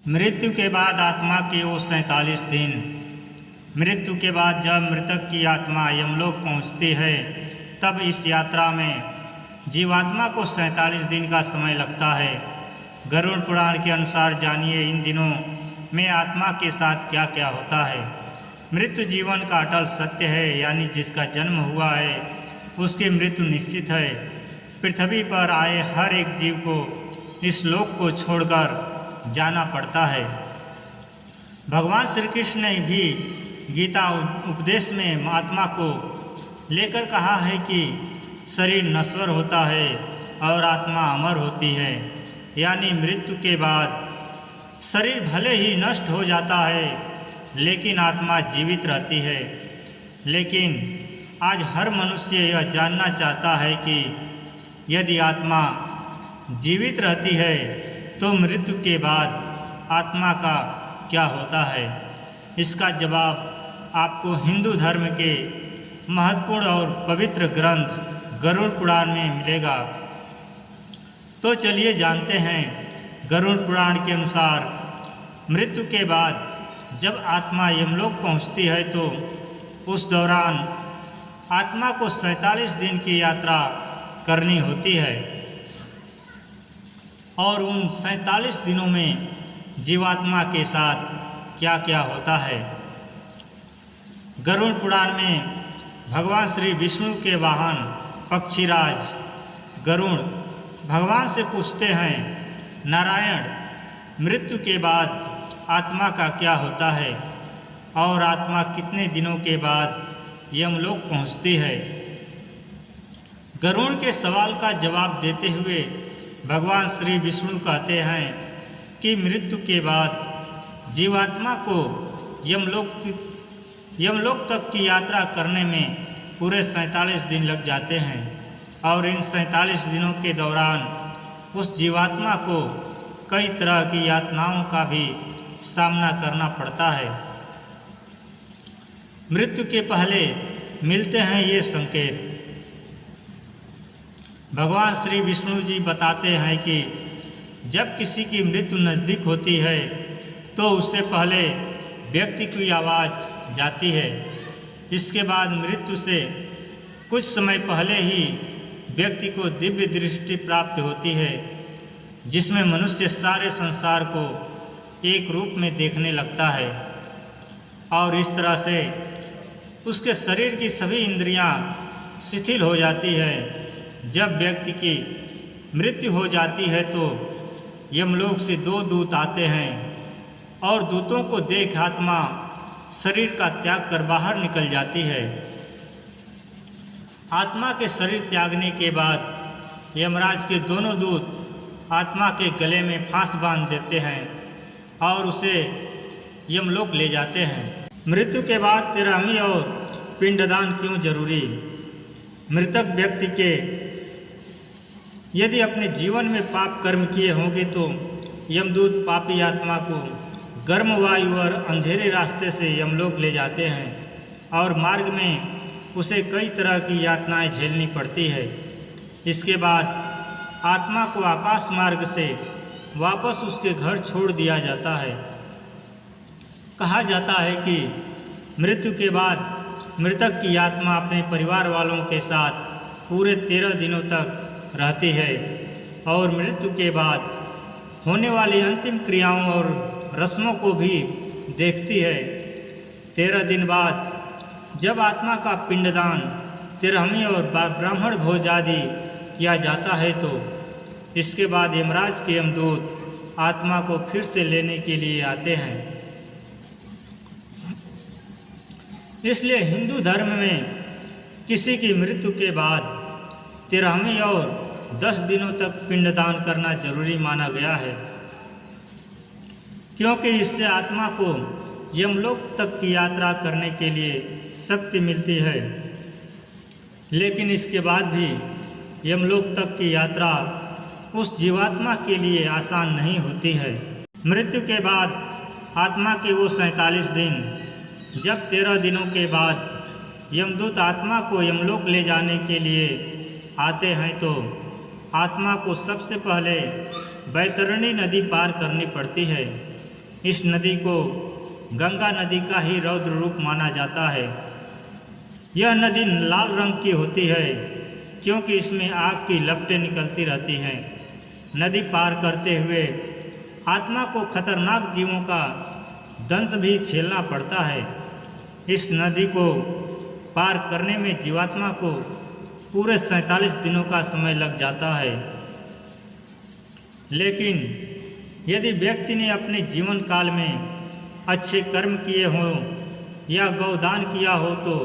मृत्यु के बाद आत्मा के वो 47 दिन। मृत्यु के बाद जब मृतक की आत्मा यमलोक पहुंचती है तब इस यात्रा में जीवात्मा को 47 दिन का समय लगता है। गरुड़ पुराण के अनुसार जानिए इन दिनों में आत्मा के साथ क्या क्या होता है। मृत्यु जीवन का अटल सत्य है, यानी जिसका जन्म हुआ है उसकी मृत्यु निश्चित है। पृथ्वी पर आए हर एक जीव को इस लोक को छोड़कर जाना पड़ता है। भगवान श्री कृष्ण ने भी गीता उपदेश में आत्मा को लेकर कहा है कि शरीर नश्वर होता है और आत्मा अमर होती है, यानी मृत्यु के बाद शरीर भले ही नष्ट हो जाता है लेकिन आत्मा जीवित रहती है। लेकिन आज हर मनुष्य यह जानना चाहता है कि यदि आत्मा जीवित रहती है तो मृत्यु के बाद आत्मा का क्या होता है। इसका जवाब आपको हिंदू धर्म के महत्वपूर्ण और पवित्र ग्रंथ गरुड़ पुराण में मिलेगा। तो चलिए जानते हैं। गरुड़ पुराण के अनुसार मृत्यु के बाद जब आत्मा यमलोक पहुंचती है तो उस दौरान आत्मा को 47 दिन की यात्रा करनी होती है और उन 47 दिनों में जीवात्मा के साथ क्या क्या होता है। गरुड़ पुराण में भगवान श्री विष्णु के वाहन पक्षीराज गरुड़ भगवान से पूछते हैं, नारायण, मृत्यु के बाद आत्मा का क्या होता है और आत्मा कितने दिनों के बाद यमलोक पहुंचती है। गरुड़ के सवाल का जवाब देते हुए भगवान श्री विष्णु कहते हैं कि मृत्यु के बाद जीवात्मा को यमलोक तक की यात्रा करने में पूरे 47 दिन लग जाते हैं और इन 47 दिनों के दौरान उस जीवात्मा को कई तरह की यातनाओं का भी सामना करना पड़ता है। मृत्यु के पहले मिलते हैं ये संकेत। भगवान श्री विष्णु जी बताते हैं कि जब किसी की मृत्यु नज़दीक होती है तो उससे पहले व्यक्ति की आवाज़ जाती है। इसके बाद मृत्यु से कुछ समय पहले ही व्यक्ति को दिव्य दृष्टि प्राप्त होती है, जिसमें मनुष्य सारे संसार को एक रूप में देखने लगता है और इस तरह से उसके शरीर की सभी इंद्रियां शिथिल हो जाती है। जब व्यक्ति की मृत्यु हो जाती है तो यमलोक से 2 दूत आते हैं और दूतों को देख आत्मा शरीर का त्याग कर बाहर निकल जाती है। आत्मा के शरीर त्यागने के बाद यमराज के दोनों दूत आत्मा के गले में फांस बांध देते हैं और उसे यमलोक ले जाते हैं। मृत्यु के बाद 13वीं और पिंडदान क्यों जरूरी। मृतक व्यक्ति के यदि अपने जीवन में पाप कर्म किए होंगे तो यमदूत पापी आत्मा को गर्म वायु और अंधेरे रास्ते से यमलोक ले जाते हैं और मार्ग में उसे कई तरह की यातनाएं झेलनी पड़ती है। इसके बाद आत्मा को आकाश मार्ग से वापस उसके घर छोड़ दिया जाता है। कहा जाता है कि मृत्यु के बाद मृतक की आत्मा अपने परिवार वालों के साथ पूरे 13 दिनों तक रहती है और मृत्यु के बाद होने वाली अंतिम क्रियाओं और रस्मों को भी देखती है। 13 दिन बाद जब आत्मा का पिंडदान 13वीं और ब्राह्मण भोज आदि किया जाता है तो इसके बाद यमराज के यमदूत आत्मा को फिर से लेने के लिए आते हैं। इसलिए हिंदू धर्म में किसी की मृत्यु के बाद 13वीं और 10 दिनों तक पिंडदान करना जरूरी माना गया है, क्योंकि इससे आत्मा को यमलोक तक की यात्रा करने के लिए शक्ति मिलती है। लेकिन इसके बाद भी यमलोक तक की यात्रा उस जीवात्मा के लिए आसान नहीं होती है। मृत्यु के बाद आत्मा के वो 47 दिन, जब 13 दिनों के बाद यमदूत आत्मा को यमलोक ले जाने के लिए आते हैं तो आत्मा को सबसे पहले बैतरणी नदी पार करनी पड़ती है इस नदी को गंगा नदी का ही रौद्र रूप माना जाता है। यह नदी लाल रंग की होती है क्योंकि इसमें आग की लपटें निकलती रहती हैं। नदी पार करते हुए आत्मा को खतरनाक जीवों का दंश भी झेलना पड़ता है। इस नदी को पार करने में जीवात्मा को पूरे 47 दिनों का समय लग जाता है। लेकिन यदि व्यक्ति ने अपने जीवन काल में अच्छे कर्म किए हों या गौदान किया हो तो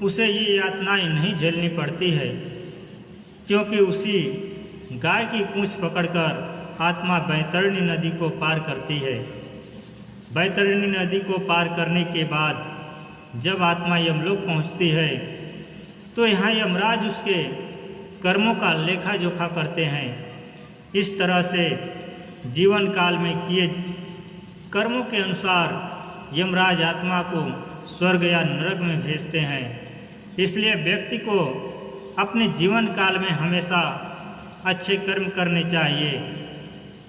उसे ये यातनाएं नहीं झेलनी पड़ती है, क्योंकि उसी गाय की पूंछ पकड़कर आत्मा बैतरणी नदी को पार करती है। बैतरणी नदी को पार करने के बाद जब आत्मा यमलोक पहुंचती है तो यहाँ यमराज उसके कर्मों का लेखा जोखा करते हैं। इस तरह से जीवन काल में किए कर्मों के अनुसार यमराज आत्मा को स्वर्ग या नरक में भेजते हैं। इसलिए व्यक्ति को अपने जीवन काल में हमेशा अच्छे कर्म करने चाहिए,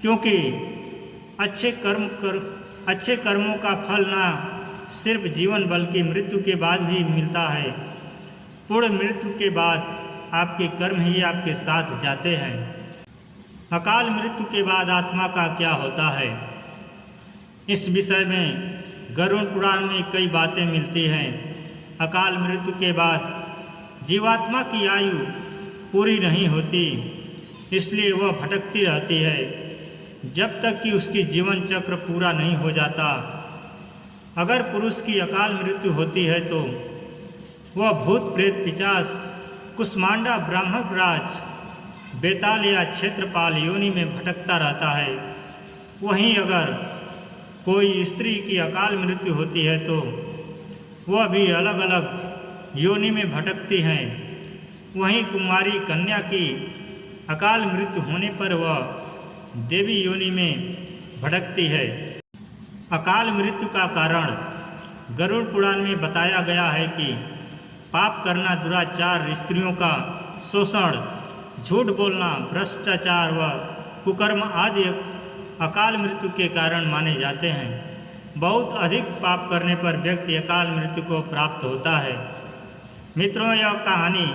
क्योंकि अच्छे कर्मों का फल ना सिर्फ जीवन बल्कि मृत्यु के बाद भी मिलता है। पूर्ण मृत्यु के बाद आपके कर्म ही आपके साथ जाते हैं। अकाल मृत्यु के बाद आत्मा का क्या होता है, इस विषय में गरुड़ पुराण में कई बातें मिलती हैं। अकाल मृत्यु के बाद जीवात्मा की आयु पूरी नहीं होती, इसलिए वह भटकती रहती है जब तक कि उसकी जीवन चक्र पूरा नहीं हो जाता। अगर पुरुष की अकाल मृत्यु होती है तो वह भूत प्रेत पिशाच कुष्मांडा ब्रह्मराज बेताल या क्षेत्रपाल योनि में भटकता रहता है। वहीं अगर कोई स्त्री की अकाल मृत्यु होती है तो वह भी अलग अलग योनि में भटकती हैं। वहीं कुमारी कन्या की अकाल मृत्यु होने पर वह देवी योनि में भटकती है। अकाल मृत्यु का कारण गरुड़ पुराण में बताया गया है कि पाप करना, दुराचार, स्त्रियों का शोषण, झूठ बोलना, भ्रष्टाचार व कुकर्म आदि अकाल मृत्यु के कारण माने जाते हैं। बहुत अधिक पाप करने पर व्यक्ति अकाल मृत्यु को प्राप्त होता है। मित्रों, यह कहानी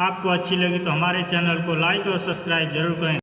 आपको अच्छी लगी तो हमारे चैनल को लाइक और सब्सक्राइब जरूर करें।